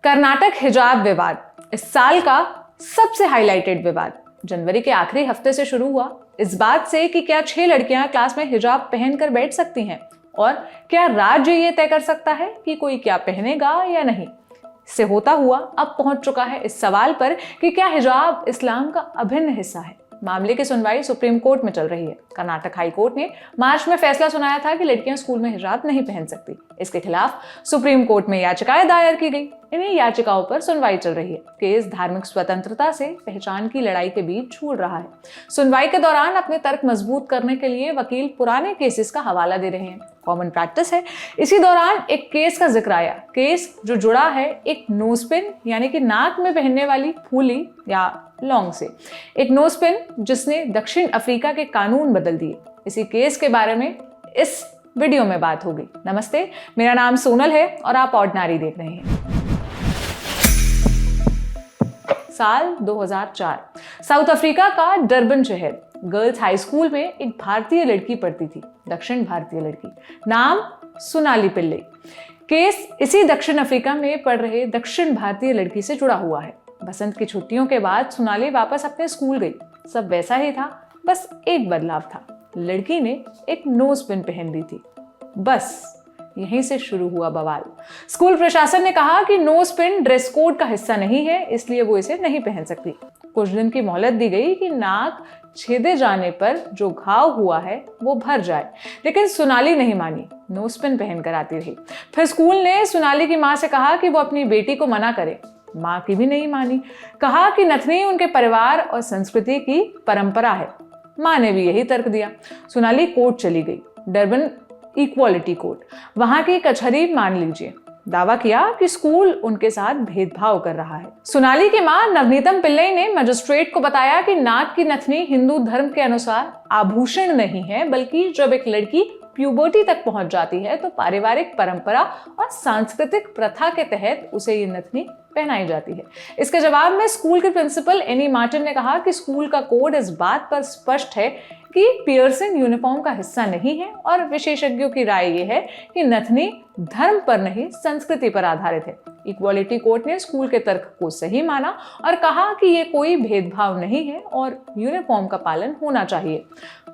कर्नाटक हिजाब विवाद इस साल का सबसे हाईलाइटेड विवाद जनवरी के आखिरी हफ्ते से शुरू हुआ इस बात से कि क्या 6 लड़कियां क्लास में हिजाब पहनकर बैठ सकती हैं और क्या राज्य ये तय कर सकता है कि कोई क्या पहनेगा या नहीं। इससे होता हुआ अब पहुंच चुका है इस सवाल पर कि क्या हिजाब इस्लाम का अभिन्न हिस्सा है। मामले की सुनवाई सुप्रीम कोर्ट में चल रही है। कर्नाटक हाई कोर्ट ने मार्च में फैसला सुनाया था कि लड़कियां स्कूल में हिजाब नहीं पहन सकती। इसके खिलाफ सुप्रीम कोर्ट में याचिकाएं दायर की गई। इन्हीं याचिकाओं पर सुनवाई चल रही है। केस धार्मिक स्वतंत्रता से पहचान की लड़ाई के बीच झूल रहा है। सुनवाई के दौरान अपने तर्क मजबूत करने के लिए वकील पुराने केसेस का हवाला दे रहे हैं। कॉमन प्रैक्टिस है। इसी दौरान एक केस का जिक्र आया। केस जो जुड़ा है एक नोजपिन यानी कि नाक में पहनने वाली फूली या लौंग से। एक नोजपिन जिसने दक्षिण अफ्रीका के कानून बदल दिए। इसी केस के बारे में इस वीडियो में बात होगी। नमस्ते, मेरा नाम सोनल है और आप ऑर्डिनरी देख रहे हैं। साल 2004 साउथ अफ्रीका का डरबन शहर गर्ल्स हाई स्कूल में एक भारतीय लड़की पढ़ती थी। दक्षिण भारतीय लड़की, नाम सोनाली पिल्ले। केस इसी दक्षिण अफ्रीका में पढ़ रहे दक्षिण भारतीय लड़की से जुड़ा हुआ है। बसंत की छुट्टियों के बाद सोनाली वापस अपने स्कूल गई। सब वैसा ही था, बस एक बदलाव था। लड़की ने एक नोज पिन पहन ली थी। बस यहीं से शुरू हुआ बवाल। स्कूल प्रशासन ने कहा कि नोज पिन ड्रेस कोड का हिस्सा नहीं है, इसलिए वो इसे नहीं पहन सकती। कुछ दिन की मोहलत दी गई कि नाक छेदे जाने पर जो घाव हुआ है वो भर जाए, लेकिन सोनाली नहीं मानी। नोज पिन पहनकर आती रही। फिर स्कूल ने सोनाली की मां से कहा कि वो अपनी बेटी को मना करे। मां की भी नहीं मानी। कहा कि नथनी उनके परिवार और संस्कृति की परंपरा है। मां ने भी यही तर्क दिया। सोनाली कोर्ट चली गई, डरबन इक्वालिटी कोर्ट। वहां की कचहरी मान लीजिए दावा किया कि स्कूल उनके साथ भेदभाव कर रहा है। सोनाली की मां नवनीतम पिल्लई ने मजिस्ट्रेट को बताया कि नाक की नथनी हिंदू धर्म के अनुसार आभूषण नहीं है, बल्कि जब एक लड़की प्यूबर्टी तक पहुंच जाती है तो पारिवारिक परंपरा और सांस्कृतिक प्रथा के तहत उसे ये नथनी पहनाई जाती है। इसके जवाब में स्कूल के प्रिंसिपल एनी मार्टिन ने कहा कि स्कूल का कोड इस बात पर स्पष्ट है कि पियर्सिंग यूनिफॉर्म का हिस्सा नहीं है और विशेषज्ञों की राय यह है कि नथनी धर्म पर नहीं संस्कृति पर आधारित है। इक्वालिटी कोर्ट ने स्कूल के तर्क को सही माना और कहा कि ये कोई भेदभाव नहीं है और यूनिफॉर्म का पालन होना चाहिए।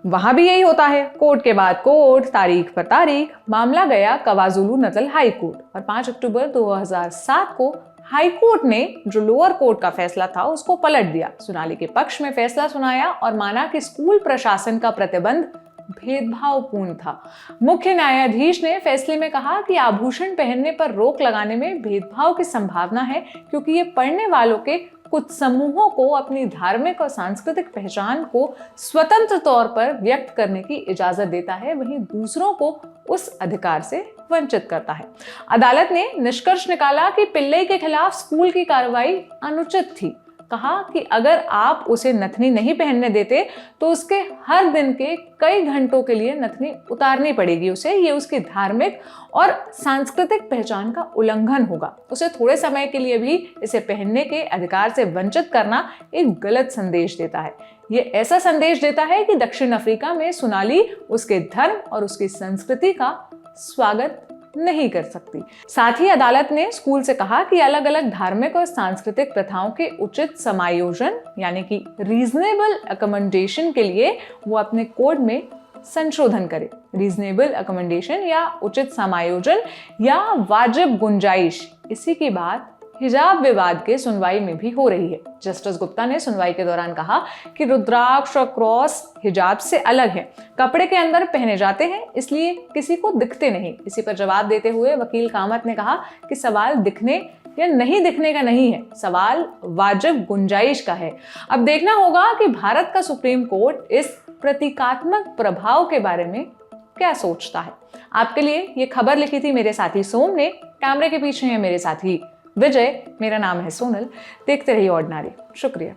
वहां भी यही होता है। कोर्ट के बाद कोर्ट, तारीख पर तारीख। मामला गया क्वाज़ुलु नतल हाई कोर्ट और 5 अक्टूबर 2007 को हाई कोर्ट ने जो लोअर कोर्ट का फैसला था उसको पलट दिया। सोनाली के पक्ष में फैसला सुनाया और माना कि स्कूल प्रशासन का प्रतिबंध भेदभावपूर्ण था। मुख्य न्यायाधीश ने फैसले में कहा कि आभूषण पहनने पर रोक लगाने में भेदभाव की संभावना है, क्योंकि ये पढ़ने वालों के कुछ समूहों को अपनी धार्मिक और सांस्कृतिक पहचान को स्वतंत्र तौर पर व्यक्त करने की इजाजत देता है, वहीं दूसरों को उस अधिकार से वंचित करता है। अदालत ने निष्कर्ष निकाला कि पिल्लई के खिलाफ स्कूल की कार्रवाई अनुचित थी। कहा कि अगर आप उसे नथनी नहीं पहनने देते तो उसके हर दिन के कई घंटों के लिए नथनी उतारनी पड़ेगी उसे। ये उसकी धार्मिक और सांस्कृतिक पहचान का उल्लंघन होगा। उसे थोड़े समय के लिए भी इसे पहनने के अधिकार से वंचित करना एक गलत संदेश देता है। ये ऐसा संदेश देता है कि दक्षिण अफ्रीका में सोनाली उसके धर्म और उसकी संस्कृति का स्वागत नहीं कर सकती। साथ ही अदालत ने स्कूल से कहा कि अलग अलग धार्मिक और सांस्कृतिक प्रथाओं के उचित समायोजन यानी कि रीजनेबल अकोमोडेशन के लिए वो अपने कोड में संशोधन करे। रीजनेबल अकोमोडेशन या उचित समायोजन या वाजिब गुंजाइश, इसी की बात हिजाब विवाद के सुनवाई में भी हो रही है। जस्टिस गुप्ता ने सुनवाई के दौरान कहा कि रुद्राक्ष और क्रॉस हिजाब से अलग है, कपड़े के अंदर पहने जाते हैं, इसलिए किसी को दिखते नहीं। इसी पर जवाब देते हुए वकील कामत ने कहा कि सवाल दिखने या नहीं दिखने का नहीं है, सवाल वाजिब गुंजाइश का है। अब देखना होगा कि भारत का सुप्रीम कोर्ट इस प्रतीकात्मक प्रभाव के बारे में क्या सोचता है। आपके लिए ये खबर लिखी थी मेरे साथी सोम ने। कैमरे के पीछे है मेरे साथी विजय। मेरा नाम है सोनल। देखते रहिए ऑर्डिनरी। शुक्रिया।